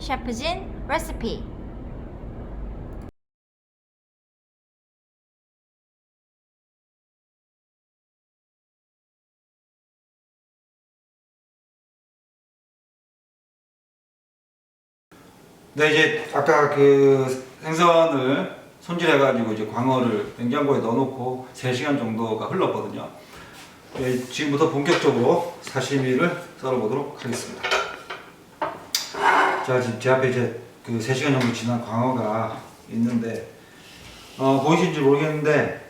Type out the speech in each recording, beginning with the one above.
셰프진 레시피. 네, 이제 아까 그 생선을 손질해가지고 이제 광어를 냉장고에 넣어놓고 3시간 정도가 흘렀거든요. 네, 지금부터 본격적으로 사시미를 썰어보도록 하겠습니다. 자, 지금 제 앞에 이제 그 3시간 정도 지난 광어가 있는데, 보이시는지 모르겠는데,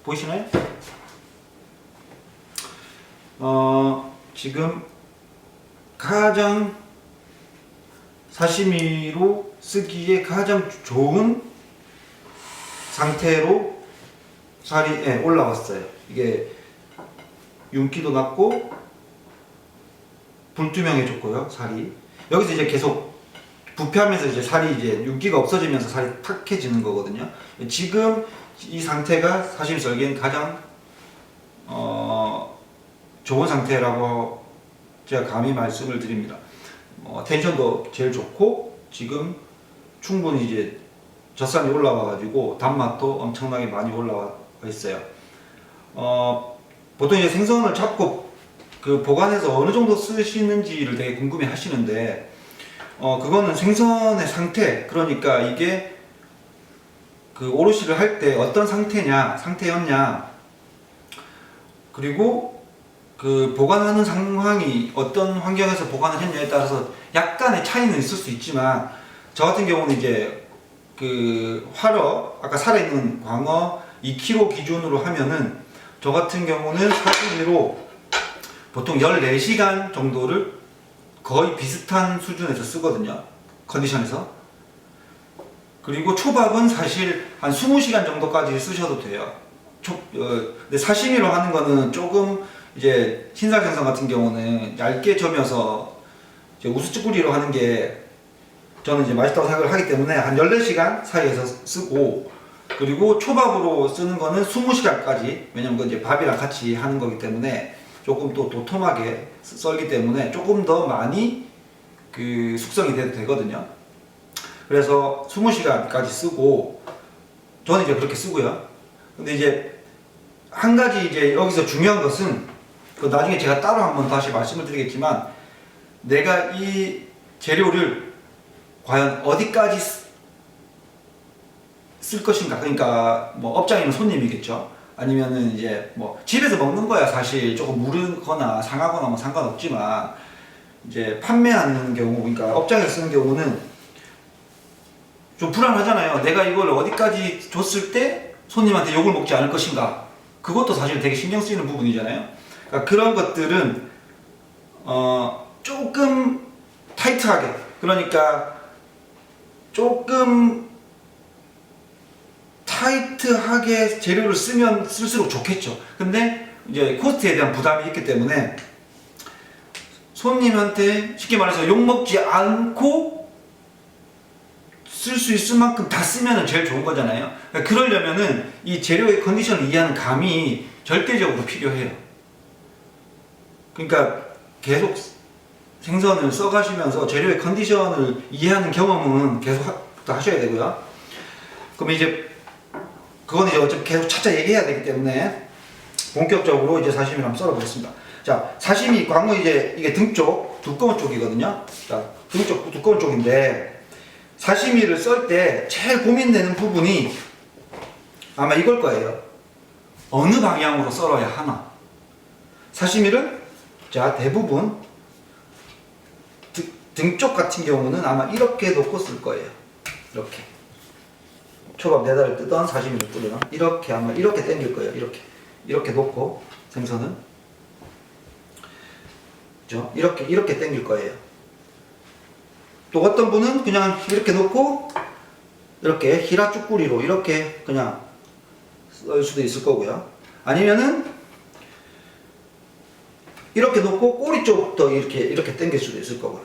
보이시나요? 지금 가장 사시미로 쓰기에 가장 좋은 상태로 살이 올라왔어요. 이게 윤기도 났고 불투명해졌고요. 살이 여기서 이제 계속 부패하면서 이제 살이 이제 윤기가 없어지면서 살이 탁해지는 거거든요. 지금 이 상태가 사시미 썰기엔 가장 좋은 상태라고 제가 감히 말씀을 드립니다. 텐션도 제일 좋고 지금 충분히 이제 젖산이 올라와 가지고 단맛도 엄청나게 많이 올라와 있어요. 보통 이제 생선을 잡고 그 보관해서 어느 정도 쓰시는지를 되게 궁금해 하시는데, 그거는 생선의 상태, 그러니까 이게 그 오롯이를 할 때 어떤 상태였냐, 그리고 그 보관하는 상황이 어떤 환경에서 보관을 했냐에 따라서 약간의 차이는 있을 수 있지만, 저 같은 경우는 이제 그 활어, 아까 살아있는 광어 2kg 기준으로 하면은 저 같은 경우는 사시미로 보통 14시간 정도를 거의 비슷한 수준에서 쓰거든요. 컨디션에서. 그리고 초밥은 사실 한 20시간 정도까지 쓰셔도 돼요. 근데 사시미로 하는 거는 조금 이제 흰살 생선 같은 경우는 얇게 점여서 이제 우수쭈꾸리로 하는 게 저는 이제 맛있다고 생각을 하기 때문에 한 14시간 사이에서 쓰고, 그리고 초밥으로 쓰는 거는 20시간까지, 왜냐면 그 이제 밥이랑 같이 하는 거기 때문에 조금 또 도톰하게 썰기 때문에 조금 더 많이 그 숙성이 돼도 되거든요. 그래서 20시간까지 쓰고, 저는 이제 그렇게 쓰고요. 근데 이제 한 가지 이제 여기서 중요한 것은, 그 나중에 제가 따로 한번 다시 말씀을 드리겠지만, 내가 이 재료를 과연 어디까지 쓸 것인가. 그러니까 뭐 업장이면 손님이겠죠. 아니면은 이제 뭐 집에서 먹는 거야 사실 조금 무르거나 상하거나 뭐 상관없지만, 이제 판매하는 경우, 그러니까 업장에서 쓰는 경우는 좀 불안하잖아요. 내가 이걸 어디까지 줬을 때 손님한테 욕을 먹지 않을 것인가. 그것도 사실 되게 신경 쓰이는 부분이잖아요. 그러니까 그런 것들은 조금 타이트하게, 그러니까 조금 타이트하게 재료를 쓰면 쓸수록 좋겠죠. 근데 이제 코스트에 대한 부담이 있기 때문에 손님한테 쉽게 말해서 욕먹지 않고 쓸 수 있을 만큼 다 쓰면 제일 좋은 거잖아요. 그러니까 그러려면은 이 재료의 컨디션을 이해하는 감이 절대적으로 필요해요. 그러니까 계속 생선을 써가시면서 재료의 컨디션을 이해하는 경험은 계속 하셔야 되고요. 그럼 이제 그건 이제 어차피 계속 차차 얘기해야 되기 때문에 본격적으로 이제 사시미를 한번 썰어보겠습니다. 자, 사시미 광어 이제 이게 등 쪽 두꺼운 쪽이거든요. 자, 등 쪽 두꺼운 쪽인데, 사시미를 썰 때 제일 고민되는 부분이 아마 이걸 거예요. 어느 방향으로 썰어야 하나. 사시미를 자 대부분 등 쪽 같은 경우는 아마 이렇게 놓고 쓸 거예요. 이렇게 초밥 네다를 뜨던 사시미를 뜨거나 이렇게 아마 이렇게 당길 거예요. 이렇게 놓고 생선은 그죠? 이렇게 당길 거예요. 또 어떤 분은 그냥 이렇게 놓고 이렇게 히라쭈꾸리로 이렇게 그냥 썰 수도 있을 거고요. 아니면은 이렇게 놓고 꼬리 쪽부터 이렇게 당길 수도 있을 거고요.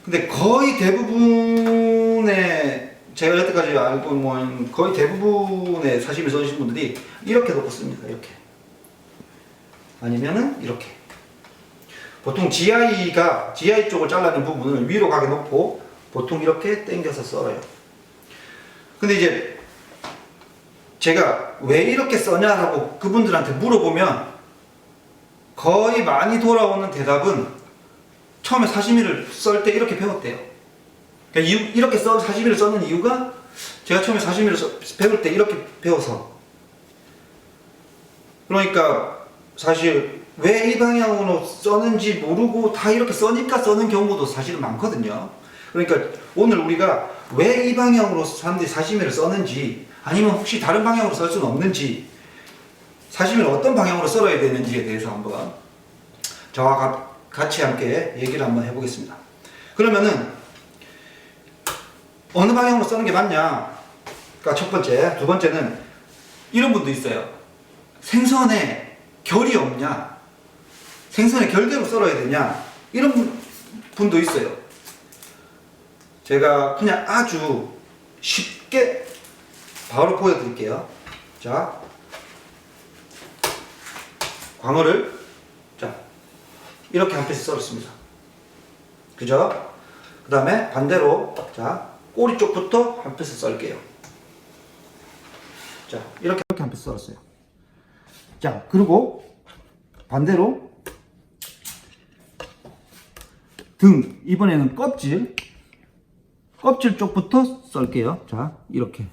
근데 거의 대부분의, 제가 여태까지 알고 뭐 거의 대부분의 사시미 써주신 분들이 이렇게 놓고 씁니다. 이렇게. 아니면은 이렇게. 보통 GI 쪽을 잘라낸 부분을 위로 가게 놓고 보통 이렇게 당겨서 썰어요. 근데 이제 제가 왜 이렇게 써냐라고 그분들한테 물어보면 거의 많이 돌아오는 대답은 처음에 사시미를 썰 때 이렇게 배웠대요. 그러니까 이렇게 사시미를 써는 이유가 제가 처음에 사시미를 배울 때 이렇게 배워서. 그러니까 사실 왜 이 방향으로 써는지 모르고 다 이렇게 써니까 써는 경우도 사실은 많거든요. 그러니까 오늘 우리가 왜 이 방향으로 사람들이 사시미를 써는지, 아니면 혹시 다른 방향으로 썰 수는 없는지, 사시미를 어떤 방향으로 썰어야 되는지에 대해서 한번 저와 같이 함께 얘기를 한번 해보겠습니다. 그러면은 어느 방향으로 써는 게 맞냐? 그러니까 첫 번째, 두 번째는 이런 분도 있어요. 생선에 결이 없냐? 생선에 결대로 썰어야 되냐? 이런 분도 있어요. 제가 그냥 아주 쉽게 바로 보여드릴게요. 자, 광어를 자 이렇게 한 피스 썰었습니다. 그죠? 그 다음에 반대로 자 꼬리 쪽부터 한 피스 썰게요. 자 이렇게 한 피스 썰었어요. 자 그리고 반대로 등, 이번에는 껍질 쪽부터 썰게요. 자 이렇게.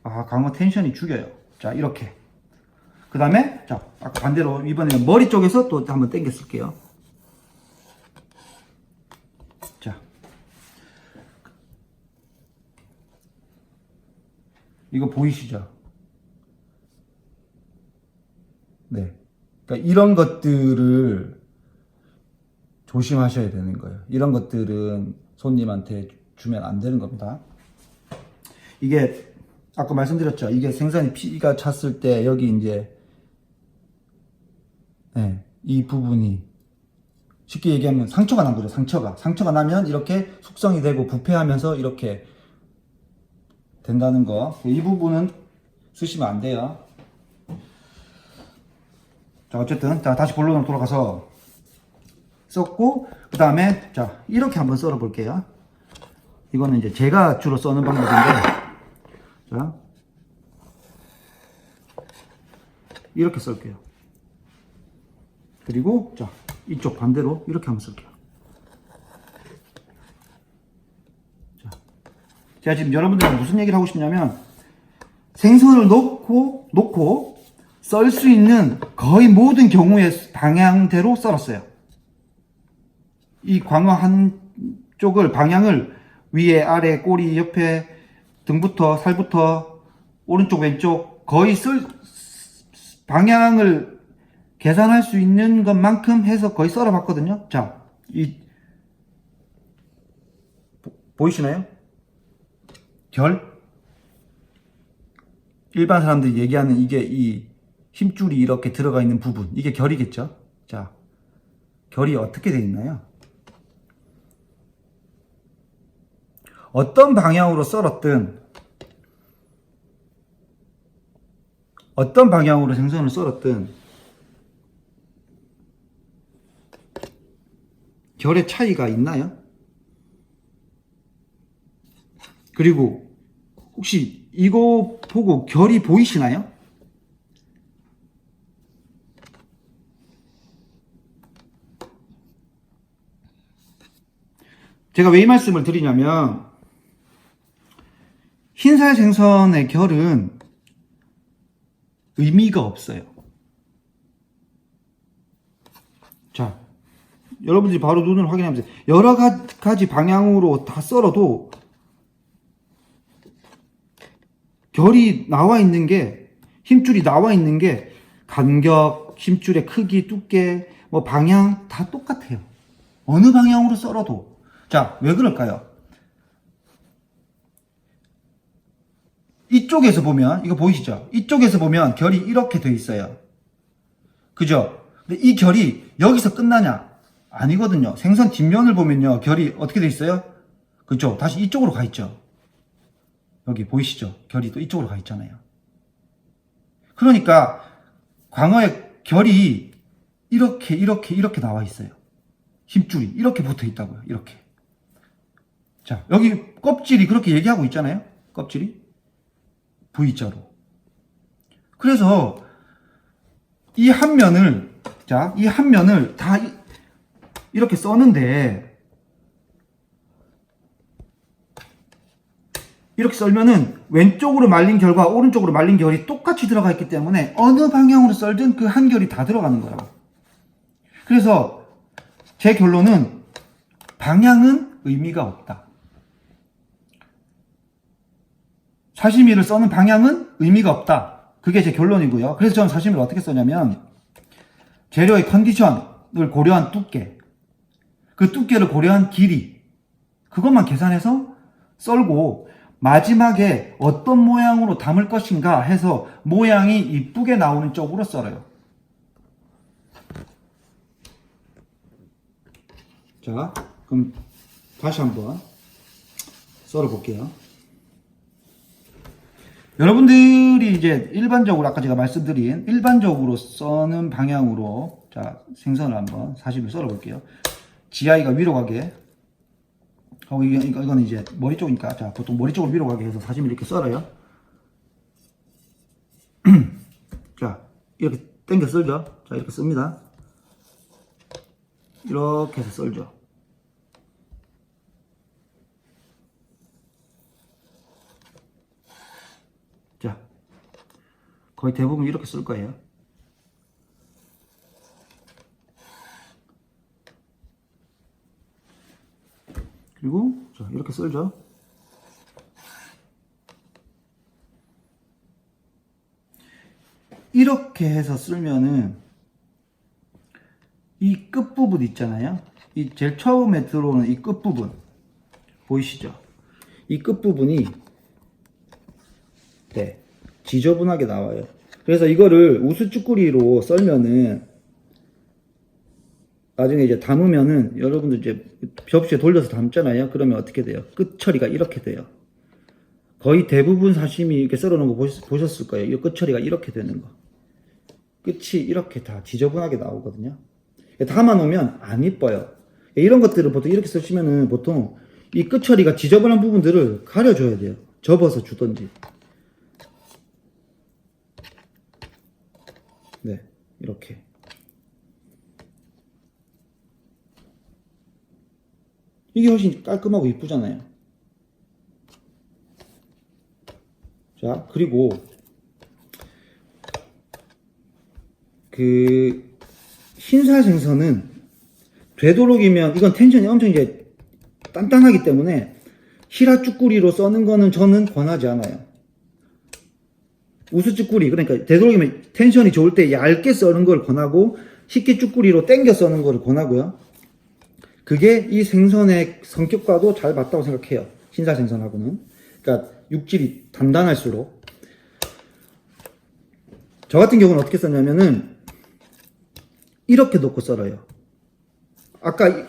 아, 광어 텐션이 죽여요. 자 이렇게. 그 다음에 자 아까 반대로 이번에는 머리 쪽에서 또 한번 당겨 쓸게요. 자 이거 보이시죠? 네. 그러니까 이런 것들을 조심하셔야 되는 거예요. 이런 것들은 손님한테 주면 안 되는 겁니다. 이게 아까 말씀드렸죠. 이게 생선이 피가 찼을 때 여기 이제 네, 이 부분이 쉽게 얘기하면 상처가 난 거죠. 상처가 나면 이렇게 숙성이 되고 부패하면서 이렇게 된다는 거. 이 부분은 쓰시면 안 돼요. 자 어쨌든 자 다시 본론으로 돌아가서 썼고, 그 다음에 자 이렇게 한번 썰어 볼게요. 이거는 이제 제가 주로 써는 방법인데, 자 이렇게 썰게요. 그리고 자 이쪽 반대로 이렇게 한번 썰게요. 자 제가 지금 여러분들과 무슨 얘기를 하고 싶냐면, 생선을 놓고 썰 수 있는 거의 모든 경우의 방향대로 썰었어요. 이 광어 한 쪽을 방향을 위에 아래 꼬리 옆에 등부터 살부터 오른쪽 왼쪽 거의 방향을 계산할 수 있는 것만큼 해서 거의 썰어 봤거든요. 자, 보이시나요? 결? 일반 사람들이 얘기하는 이게 이 힘줄이 이렇게 들어가 있는 부분, 이게 결이겠죠. 자, 결이 어떻게 되어 있나요? 어떤 방향으로 썰었든, 어떤 방향으로 생선을 썰었든 결의 차이가 있나요? 그리고 혹시 이거 보고 결이 보이시나요? 제가 왜 이 말씀을 드리냐면, 흰살 생선의 결은 의미가 없어요. 자, 여러분들이 바로 눈으로 확인하면서 여러 가지 방향으로 다 썰어도 결이 나와 있는 게, 힘줄이 나와 있는 게 간격, 힘줄의 크기, 두께, 뭐 방향 다 똑같아요. 어느 방향으로 썰어도. 자, 왜 그럴까요? 이쪽에서 보면, 이거 보이시죠? 이쪽에서 보면 결이 이렇게 돼 있어요. 그죠? 근데 이 결이 여기서 끝나냐? 아니거든요. 생선 뒷면을 보면요, 결이 어떻게 돼 있어요? 그죠? 다시 이쪽으로 가 있죠. 여기 보이시죠? 결이 또 이쪽으로 가 있잖아요. 그러니까 광어의 결이 이렇게 나와 있어요. 힘줄이 이렇게 붙어 있다고요. 이렇게. 자, 여기 껍질이 그렇게 얘기하고 있잖아요. 껍질이 V자로. 그래서 이 한 면을 다 이렇게 써는데, 이렇게 썰면은 왼쪽으로 말린 결과 오른쪽으로 말린 결이 똑같이 들어가 있기 때문에 어느 방향으로 썰든 그 한 결이 다 들어가는 거라고. 그래서 제 결론은 방향은 의미가 없다. 사시미를 써는 방향은 의미가 없다. 그게 제 결론이고요. 그래서 저는 사시미를 어떻게 써냐면, 재료의 컨디션을 고려한 두께, 그 두께를 고려한 길이, 그것만 계산해서 썰고, 마지막에 어떤 모양으로 담을 것인가 해서 모양이 이쁘게 나오는 쪽으로 썰어요. 자, 그럼 다시 한번 썰어 볼게요. 여러분들이 이제 일반적으로 아까 제가 말씀드린 일반적으로 써는 방향으로, 자, 생선을 한번 40일 썰어 볼게요. GI가 위로 가게 하고, 이거는 이제 머리 쪽이니까, 자, 보통 머리 쪽으로 위로 가게 해서 40일 이렇게 썰어요. 자, 이렇게 당겨 썰죠. 자, 이렇게 씁니다. 이렇게 해서 썰죠. 자, 거의 대부분 이렇게 쓸 거예요. 그리고 자, 이렇게 썰죠. 이렇게 해서 쓸면은 이 끝부분 있잖아요. 이 제일 처음에 들어오는 이 끝부분 보이시죠? 이 끝부분이 네, 지저분하게 나와요. 그래서 이거를 우수쭈꾸리로 썰면은 나중에 이제 담으면은, 여러분들 이제 접시에 돌려서 담잖아요. 그러면 어떻게 돼요? 끝 처리가 이렇게 돼요. 거의 대부분 사시미 이렇게 썰어 놓은 거 보셨을 거예요. 이 끝 처리가 이렇게 되는 거. 끝이 이렇게 다 지저분하게 나오거든요. 담아 놓으면 안 이뻐요. 이런 것들을 보통 이렇게 쓰시면은 보통 이 끝 처리가 지저분한 부분들을 가려줘야 돼요. 접어서 주던지. 네, 이렇게. 이게 훨씬 깔끔하고 이쁘잖아요. 자, 그리고 그 흰살 생선은 되도록이면, 이건 텐션이 엄청 이제 단단하기 때문에 시라쭈꾸리로 써는 거는 저는 권하지 않아요. 우수쭈꾸리, 그러니까 되도록이면 텐션이 좋을 때 얇게 써는 걸 권하고, 식기쭈꾸리로 땡겨 써는 걸 권하고요. 그게 이 생선의 성격과도 잘 맞다고 생각해요. 흰살 생선하고는. 그러니까 육질이 단단할수록. 저 같은 경우는 어떻게 썼냐면은 이렇게 놓고 썰어요. 아까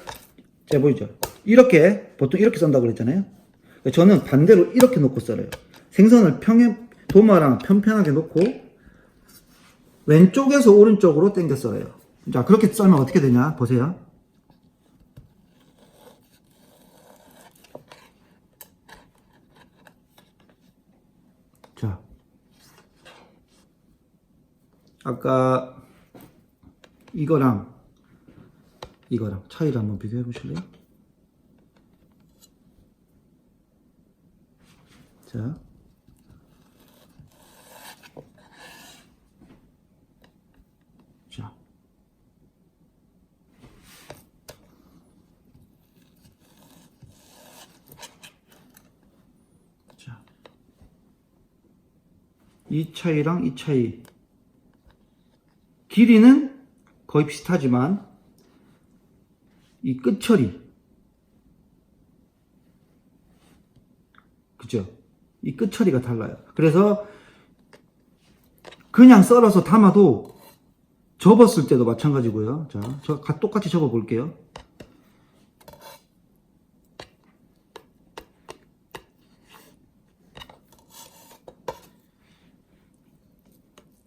제가 보이죠? 이렇게, 보통 이렇게 썬다고 그랬잖아요. 저는 반대로 이렇게 놓고 썰어요. 생선을 도마랑 편편하게 놓고 왼쪽에서 오른쪽으로 당겨 썰어요. 자, 그렇게 썰면 어떻게 되냐 보세요. 자, 아까 이거랑 차이를 한번 비교해 보실래요? 자, 자, 자, 이 차이랑 이 차이, 길이는 거의 비슷하지만 이 끝처리, 그죠? 이 끝처리가 달라요. 그래서 그냥 썰어서 담아도 접었을 때도 마찬가지고요. 자, 저 똑같이 접어 볼게요.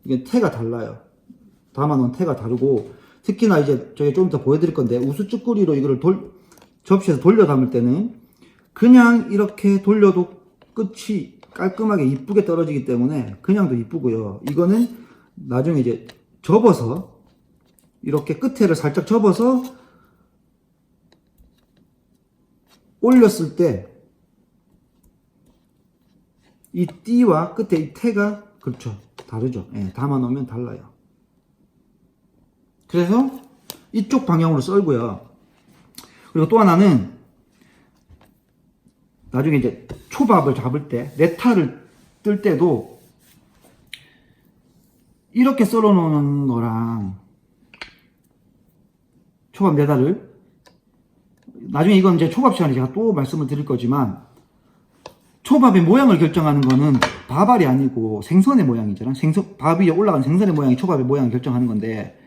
이게 태가 달라요. 담아놓은 태가 다르고, 특히나 이제 저희 좀 이따 보여드릴 건데, 우수쭈꾸리로 이거를 접시에서 돌려 담을 때는 그냥 이렇게 돌려도 끝이 깔끔하게 이쁘게 떨어지기 때문에 그냥도 이쁘고요. 이거는 나중에 이제 접어서 이렇게 끝에를 살짝 접어서 올렸을 때 이 띠와 끝에 이 태가 그렇죠, 다르죠. 예, 담아 놓으면 달라요. 그래서 이쪽 방향으로 썰고요. 그리고 또 하나는 나중에 이제 초밥을 잡을 때 네타를 뜰 때도 이렇게 썰어 놓는 거랑 초밥 네타를, 나중에 이건 이제 초밥 시간에 제가 또 말씀을 드릴 거지만, 초밥의 모양을 결정하는 거는 밥알이 아니고 생선의 모양이잖아. 밥 위에 올라간 생선의 모양이 초밥의 모양을 결정하는 건데,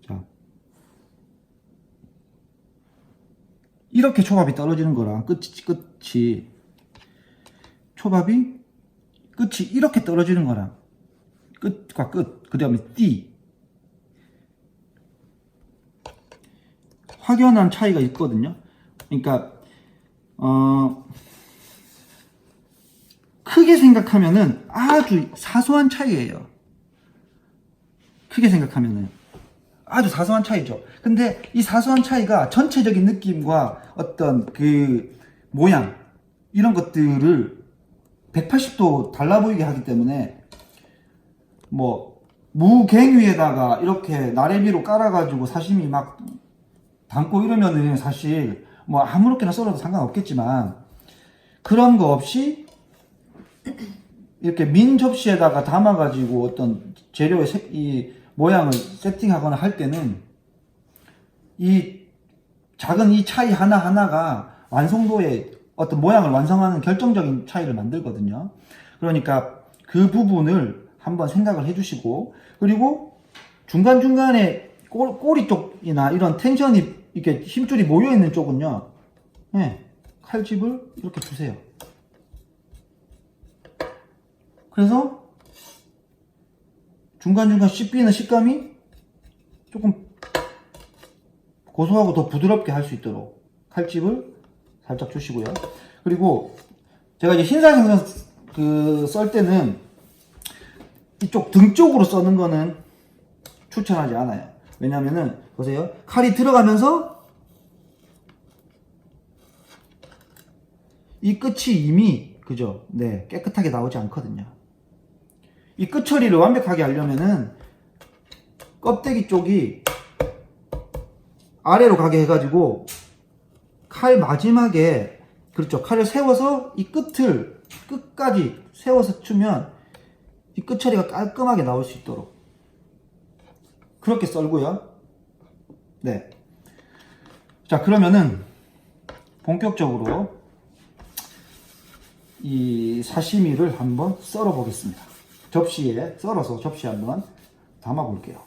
자, 이렇게 초밥이 떨어지는 거랑 초밥이 끝이 이렇게 떨어지는 거랑 끝과 끝, 그 다음에 띠, 확연한 차이가 있거든요. 그러니까 크게 생각하면은 아주 사소한 차이예요. 크게 생각하면은 아주 사소한 차이죠. 근데 이 사소한 차이가 전체적인 느낌과 어떤 그 모양, 이런 것들을 180도 달라 보이게 하기 때문에, 뭐 무갱 위에다가 이렇게 나래비로 깔아가지고 사시미 막 담고 이러면은 사실 뭐 아무렇게나 썰어도 상관없겠지만, 그런 거 없이 이렇게 민 접시에다가 담아가지고 어떤 재료의 이 모양을 세팅하거나 할 때는 이 작은 이 차이 하나하나가 완성도의 어떤 모양을 완성하는 결정적인 차이를 만들거든요. 그러니까 그 부분을 한번 생각을 해주시고, 그리고 중간중간에 꼬리 쪽이나 이런 텐션이 이렇게 힘줄이 모여있는 쪽은요, 네, 칼집을 이렇게 주세요. 그래서 중간중간 씹히는 식감이 조금 고소하고 더 부드럽게 할 수 있도록 칼집을 살짝 주시고요. 그리고 제가 이제 흰살 생선 썰 때는 이쪽 등 쪽으로 써는 거는 추천하지 않아요. 왜냐면은 보세요, 칼이 들어가면서 이 끝이 이미 그죠? 네, 깨끗하게 나오지 않거든요. 이 끝 처리를 완벽하게 하려면은 껍데기 쪽이 아래로 가게 해가지고 칼 마지막에, 그렇죠, 칼을 세워서 이 끝을 끝까지 세워서 추면 이 끝 처리가 깔끔하게 나올 수 있도록 그렇게 썰고요. 네. 자, 그러면은 본격적으로 이 사시미를 한번 썰어 보겠습니다. 접시에 썰어서 접시에 한번 담아 볼게요.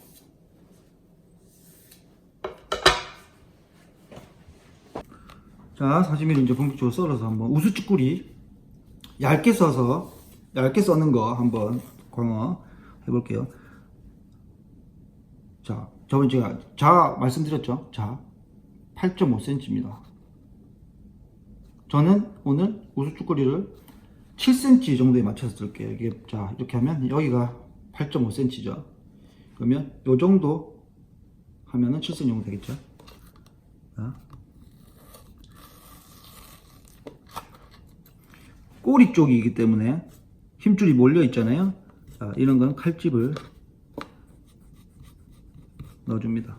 자, 사시미를 이제 본격적으로 썰어서 한번, 우수쭈꾸리 얇게 써서 얇게 써는 거 한번 광어 해볼게요. 자, 저번 제가 자 말씀드렸죠? 자 8.5cm입니다. 저는 오늘 우수쭈꾸리를 7cm 정도에 맞춰서 쓸게요. 이게, 자, 이렇게 하면 여기가 8.5cm죠. 그러면 요 정도 하면은 7cm 정도 되겠죠. 자, 꼬리 쪽이기 때문에 힘줄이 몰려 있잖아요. 자, 이런 건 칼집을 넣어줍니다.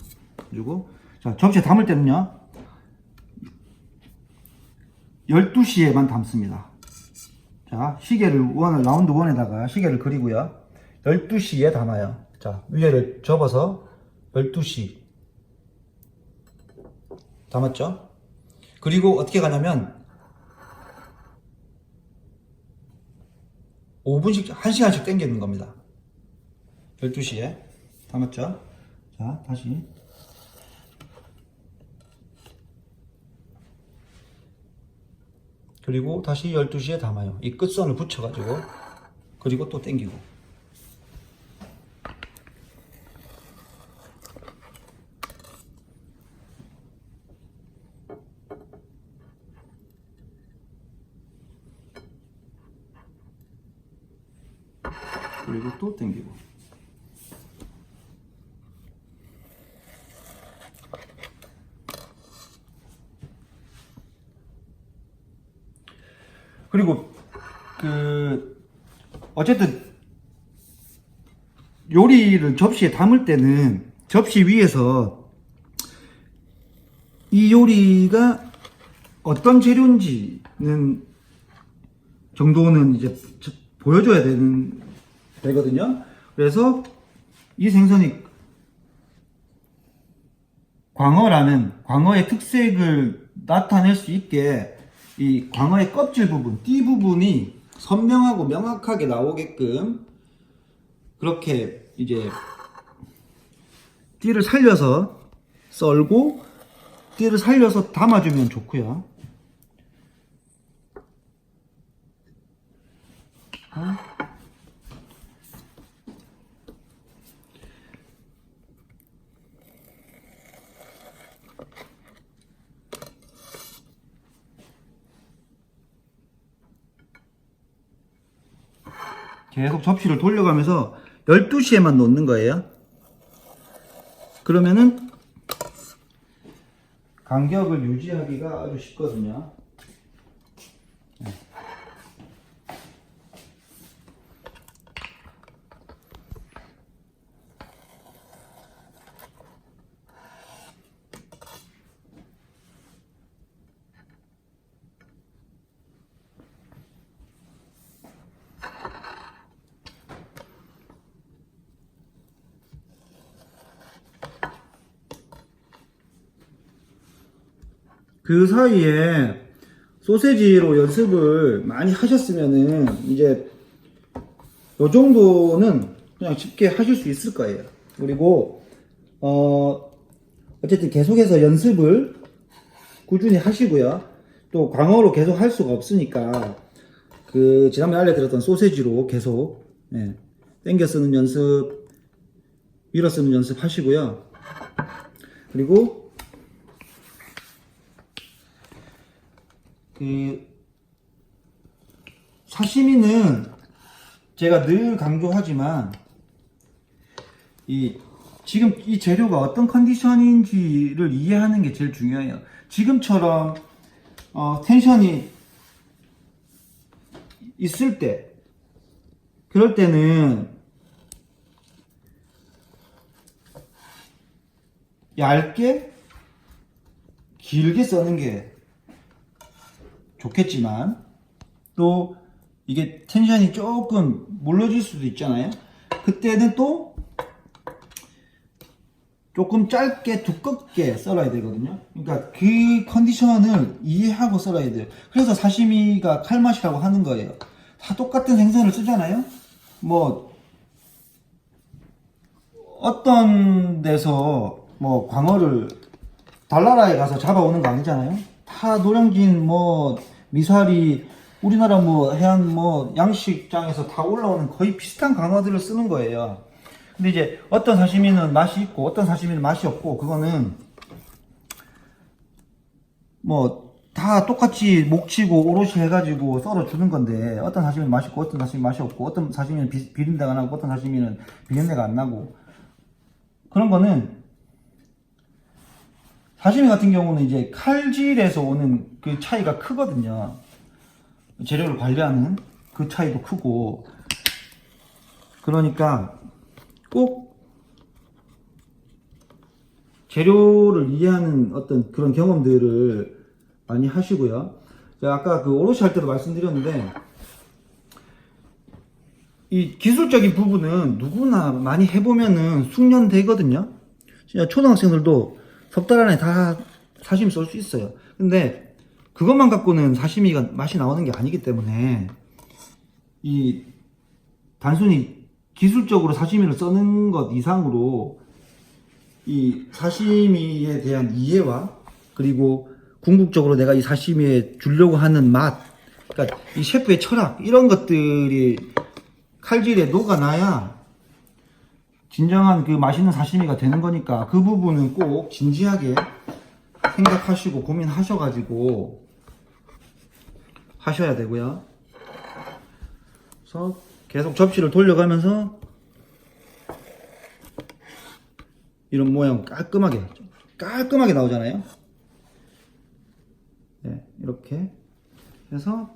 그리고 자, 접시에 담을 때는요 12시에만 담습니다. 자, 시계를 라운드 원에다가 시계를 그리고요 12시에 담아요. 자, 위에를 접어서 12시 담았죠. 그리고 어떻게 가냐면 5분씩 1시간씩 당기는 겁니다. 12시에 담았죠. 자, 다시 그리고 다시 12시에 담아요. 이 끝선을 붙여가지고, 그리고 또 당기고. 그리고 또 당기고. 그리고 어쨌든 요리를 접시에 담을 때는 접시 위에서 이 요리가 어떤 재료인지는 정도는 이제 보여줘야 되거든요. 그래서 이 생선이 광어의 특색을 나타낼 수 있게 이 광어의 껍질 부분, 띠 부분이 선명하고 명확하게 나오게끔 그렇게 이제 띠를 살려서 썰고 띠를 살려서 담아주면 좋고요. 계속 접시를 돌려가면서 12시에만 놓는 거예요. 그러면은 간격을 유지하기가 아주 쉽거든요. 그 사이에 소세지로 연습을 많이 하셨으면은 이제 요 정도는 그냥 쉽게 하실 수 있을 거예요. 그리고 어쨌든 계속해서 연습을 꾸준히 하시고요. 또 광어로 계속 할 수가 없으니까 그 지난번에 알려드렸던 소세지로 계속 당겨 쓰는 연습, 밀어 쓰는 연습 하시고요. 그리고 사시미는 제가 늘 강조하지만 지금 이 재료가 어떤 컨디션인지를 이해하는 게 제일 중요해요. 지금처럼 텐션이 있을 때, 그럴 때는 얇게 길게 써는 게 좋겠지만 또 이게 텐션이 조금 물러질 수도 있잖아요. 그때는 또 조금 짧게 두껍게 썰어야 되거든요. 그러니까 그 컨디션을 이해하고 썰어야 돼요. 그래서 사시미가 칼맛이라고 하는 거예요. 다 똑같은 생선을 쓰잖아요. 뭐 어떤 데서 뭐 광어를 달나라에 가서 잡아오는 거 아니잖아요. 다 노량진 뭐 미사리 우리나라 뭐 해안 뭐 양식장에서 다 올라오는 거의 비슷한 광어들을 쓰는 거예요. 근데 이제 어떤 사시미는 맛이 있고 어떤 사시미는 맛이 없고, 그거는 뭐 다 똑같이 목치고 오롯이 해가지고 썰어주는 건데, 어떤 사시미는 맛있고 어떤 사시미는 맛이 없고, 어떤 사시미는 비린내가 나고 어떤 사시미는 비린내가 안 나고, 그런 거는 사시미 같은 경우는 이제 칼질에서 오는 그 차이가 크거든요. 재료를 관리하는 그 차이도 크고, 그러니까 꼭 재료를 이해하는 어떤 그런 경험들을 많이 하시고요. 제가 아까 그 오롯이 할 때도 말씀드렸는데, 이 기술적인 부분은 누구나 많이 해보면은 숙련되거든요. 진짜 초등학생들도 석 달 안에 다 사시미 쏠 수 있어요. 근데 그것만 갖고는 사시미가 맛이 나오는 게 아니기 때문에 이 단순히 기술적으로 사시미를 써는 것 이상으로 이 사시미에 대한 이해와, 그리고 궁극적으로 내가 이 사시미에 주려고 하는 맛, 그러니까 이 셰프의 철학, 이런 것들이 칼질에 녹아나야 진정한 그 맛있는 사시미가 되는 거니까, 그 부분은 꼭 진지하게 생각하시고 고민하셔가지고 하셔야 되고요. 그래서 계속 접시를 돌려가면서 이런 모양 깔끔하게 나오잖아요. 네, 이렇게 해서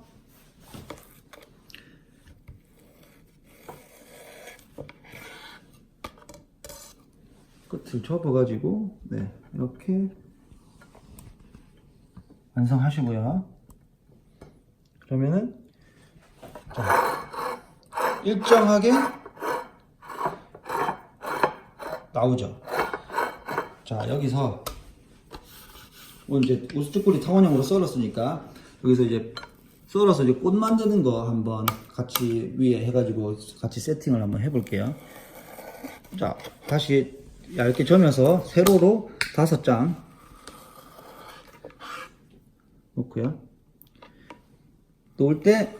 끝을 접어가지고 네, 이렇게 완성하시고요. 그러면은 자, 일정하게 나오죠. 자, 여기서 이제 우스쭈꾸리 타원형으로 썰었으니까 여기서 이제 썰어서 이제 꽃 만드는 거 한번 같이 위에 해가지고 같이 세팅을 한번 해볼게요. 자, 다시 얇게 점여서 세로로 5장 놓고요. 놓을 때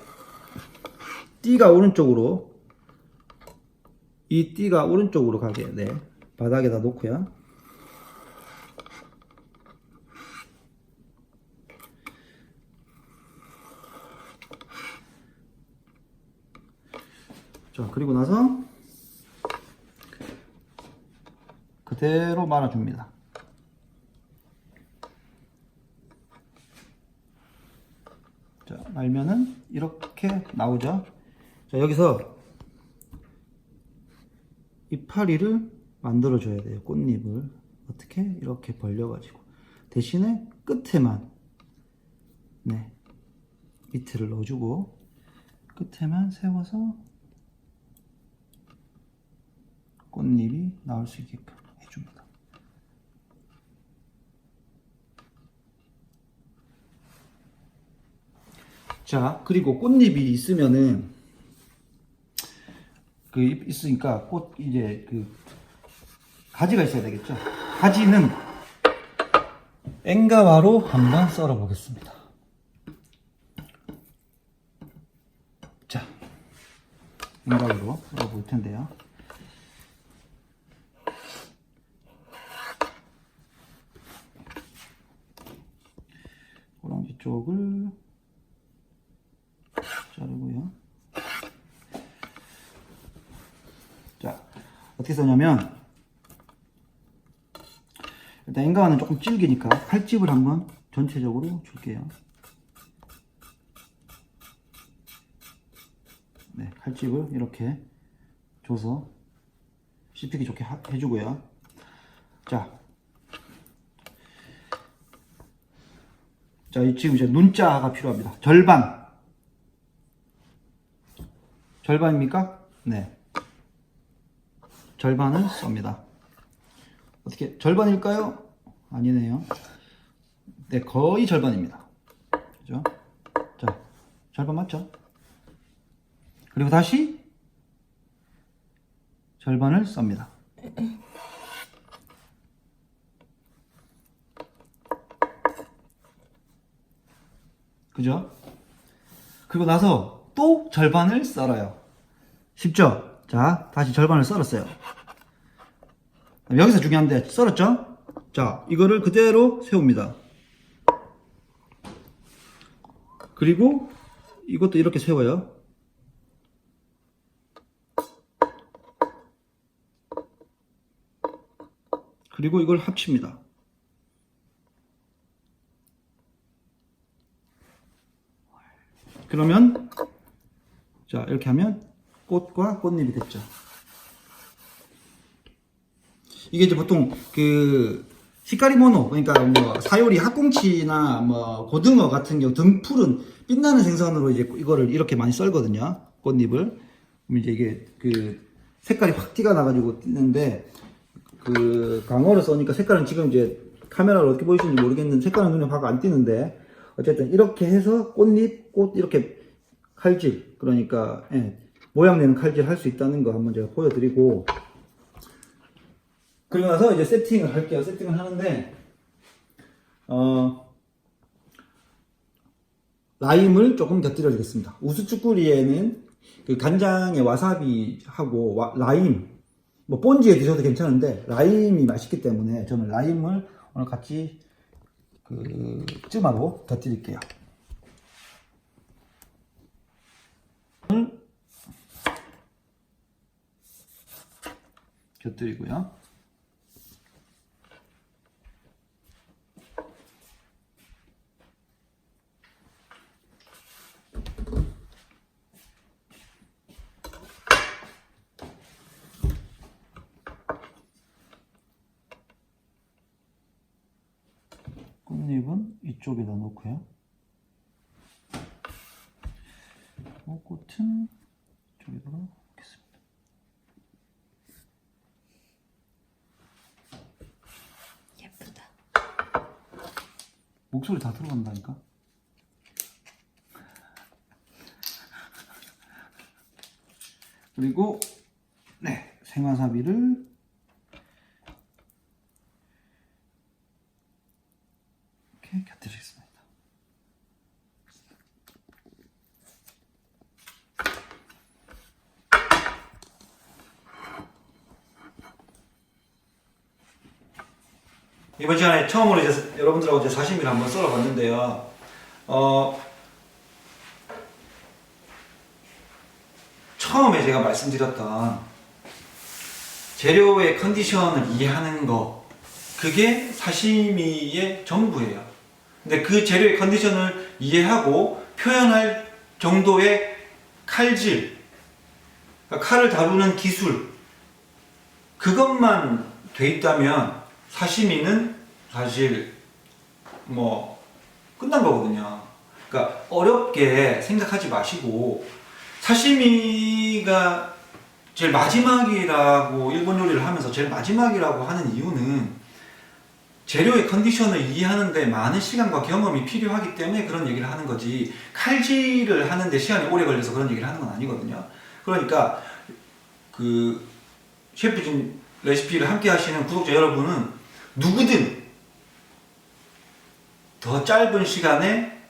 띠가 오른쪽으로, 이 띠가 오른쪽으로 가게 네, 바닥에다 놓고요. 자, 그리고 나서 그대로 말아줍니다. 자, 말면은 이렇게 나오죠. 자, 여기서 이파리를 만들어 줘야 돼요. 꽃잎을 어떻게 이렇게 벌려 가지고 대신에 끝에만 네, 밑에를 넣어주고 끝에만 세워서 꽃잎이 나올 수 있게끔 해줍니다. 자, 그리고 꽃잎이 있으면은 있으니까 꽃 이제 가지가 있어야 되겠죠. 가지는 엥가와로 한번 썰어 보겠습니다. 자, 엥가와로 썰어 볼 텐데요. 꼬랑지 쪽을 자르고요. 자, 어떻게 써냐면 일단 엥가와는 조금 질기니까 칼집을 한번 전체적으로 줄게요. 네, 칼집을 이렇게 줘서 씹히기 좋게 해주고요. 자, 지금 이제 눈자가 필요합니다. 절반입니까? 네. 절반을 썹니다. 어떻게 절반일까요? 아니네요. 네, 거의 절반입니다. 그죠? 자, 절반 맞죠? 그리고 다시 절반을 썹니다. 그죠? 그리고 나서 또 절반을 썰어요. 쉽죠? 자, 다시 절반을 썰었어요. 여기서 중요한데, 썰었죠? 자, 이거를 그대로 세웁니다. 그리고 이것도 이렇게 세워요. 그리고 이걸 합칩니다. 그러면 자, 이렇게 하면 꽃과 꽃잎이 됐죠. 이게 이제 보통 히카리모노, 그러니까 뭐 사요리, 학꽁치나 뭐 고등어 같은 경우 등푸른 빛나는 생선으로 이제 이거를 이렇게 많이 썰거든요. 꽃잎을. 그럼 이제 이게 색깔이 확 티가 나가지고 띄는데 광어를 써니까 색깔은 지금 이제 카메라로 어떻게 보이시는지 모르겠는데 색깔은 눈에 확 안 띄는데 어쨌든 이렇게 해서 꽃 이렇게 칼질, 그러니까 모양 내는 칼질 할 수 있다는 거 한번 제가 보여드리고, 그리고 나서 이제 세팅을 할게요. 세팅을 하는데 라임을 조금 곁들여 주겠습니다. 우스쭈꾸리에는 간장에 와사비하고 라임, 뭐 본지에 드셔도 괜찮은데 라임이 맛있기 때문에 저는 라임을 오늘 같이 쯔마로 곁들일게요. 곁들이고요. 꽃잎은 이쪽에다 놓고요. 꽃은 이쪽에다가 놓겠습니다. 예쁘다. 목소리 다 들어간다니까? 그리고 네, 생화사비를 이렇게 곁들이겠습니다. 이번 시간에 처음으로 이제 여러분들하고 이제 사시미를 한번 썰어봤는데요. 처음에 제가 말씀드렸던 재료의 컨디션을 이해하는 거, 그게 사시미의 전부예요. 근데 그 재료의 컨디션을 이해하고 표현할 정도의 칼질, 그러니까 칼을 다루는 기술, 그것만 돼 있다면 사시미는 사실 뭐 끝난 거거든요. 그러니까 어렵게 생각하지 마시고, 사시미가 제일 마지막이라고, 일본 요리를 하면서 제일 마지막이라고 하는 이유는 재료의 컨디션을 이해하는데 많은 시간과 경험이 필요하기 때문에 그런 얘기를 하는 거지, 칼질을 하는데 시간이 오래 걸려서 그런 얘기를 하는 건 아니거든요. 그러니까 그 셰프진 레시피를 함께 하시는 구독자 여러분은 누구든 더 짧은 시간에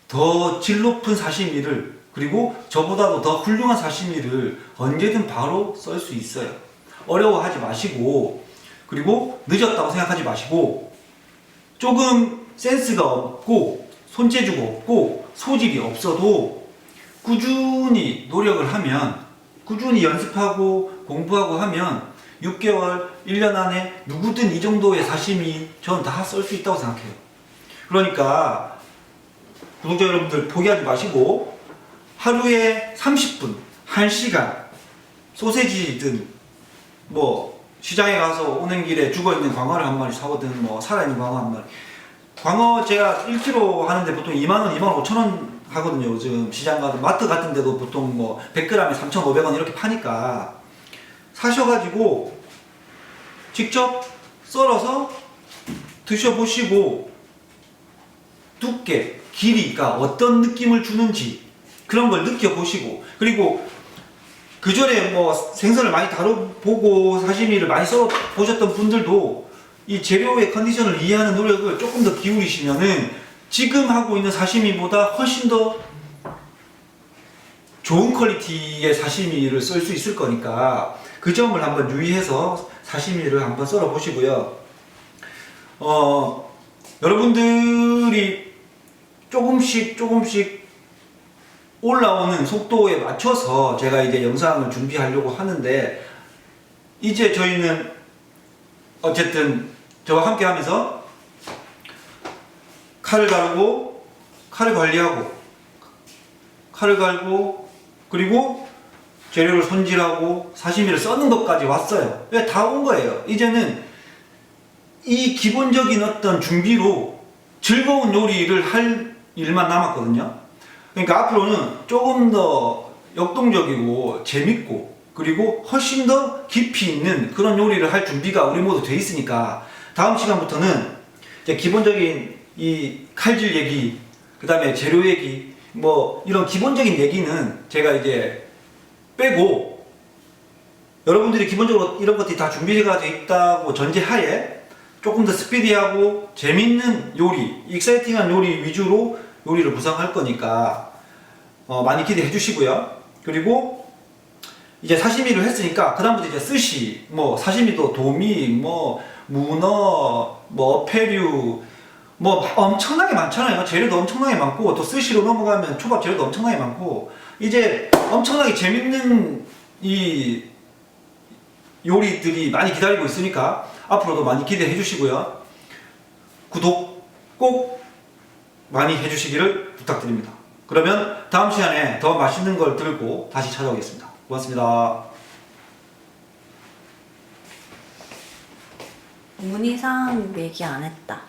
더 질 높은 사시미를, 그리고 저보다도 더 훌륭한 사시미를 언제든 바로 썰 수 있어요. 어려워하지 마시고, 그리고 늦었다고 생각하지 마시고, 조금 센스가 없고 손재주가 없고 소질이 없어도 꾸준히 노력을 하면, 꾸준히 연습하고 공부하고 하면 6개월, 1년 안에 누구든 이 정도의 사시미 저는 다 썰 수 있다고 생각해요. 그러니까 구독자 여러분들 포기하지 마시고, 하루에 30분, 1시간 소세지든 뭐 시장에 가서 오는 길에 죽어있는 광어를 한 마리 사거든, 뭐 살아있는 광어 한 마리. 광어 제가 1kg 하는데 보통 2만원, 2만 5천원 하거든요. 요즘 시장 가도, 마트 같은 데도 보통 뭐 100g에 3,500원 이렇게 파니까 사셔가지고 직접 썰어서 드셔보시고, 두께, 길이가 어떤 느낌을 주는지 그런 걸 느껴보시고, 그리고 그 전에 뭐 생선을 많이 다뤄보고 사시미를 많이 썰어보셨던 분들도 이 재료의 컨디션을 이해하는 노력을 조금 더 기울이시면은 지금 하고 있는 사시미보다 훨씬 더 좋은 퀄리티의 사시미를 썰 수 있을 거니까 그 점을 한번 유의해서 사시미를 한번 썰어 보시고요. 여러분들이 조금씩 올라오는 속도에 맞춰서 제가 이제 영상을 준비하려고 하는데, 이제 저희는 어쨌든 저와 함께 하면서 칼을 다루고, 칼을 관리하고, 칼을 갈고, 그리고 재료를 손질하고 사시미를 써는 것까지 왔어요. 다 온 거예요. 이제는 이 기본적인 어떤 준비로 즐거운 요리를 할 일만 남았거든요. 그러니까 앞으로는 조금 더 역동적이고 재밌고, 그리고 훨씬 더 깊이 있는 그런 요리를 할 준비가 우리 모두 돼 있으니까, 다음 시간부터는 이제 기본적인 이 칼질 얘기, 그 다음에 재료 얘기, 뭐 이런 기본적인 얘기는 제가 이제 빼고, 여러분들이 기본적으로 이런 것들이 다 준비가 돼 있다고 전제하에 조금 더 스피디하고 재밌는 요리, 익사이팅한 요리 위주로 요리를 구성할 거니까 많이 기대해 주시고요. 그리고 이제 사시미를 했으니까 그 다음부터 이제 스시, 뭐 사시미도 도미, 뭐 문어, 뭐 어패류, 뭐 엄청나게 많잖아요. 재료도 엄청나게 많고, 또 스시로 넘어가면 초밥 재료도 엄청나게 많고, 이제 엄청나게 재밌는 이 요리들이 많이 기다리고 있으니까 앞으로도 많이 기대해 주시고요. 구독 꼭 많이 해주시기를 부탁드립니다. 그러면 다음 시간에 더 맛있는 걸 들고 다시 찾아오겠습니다. 고맙습니다. 문의사항 얘기 안 했다.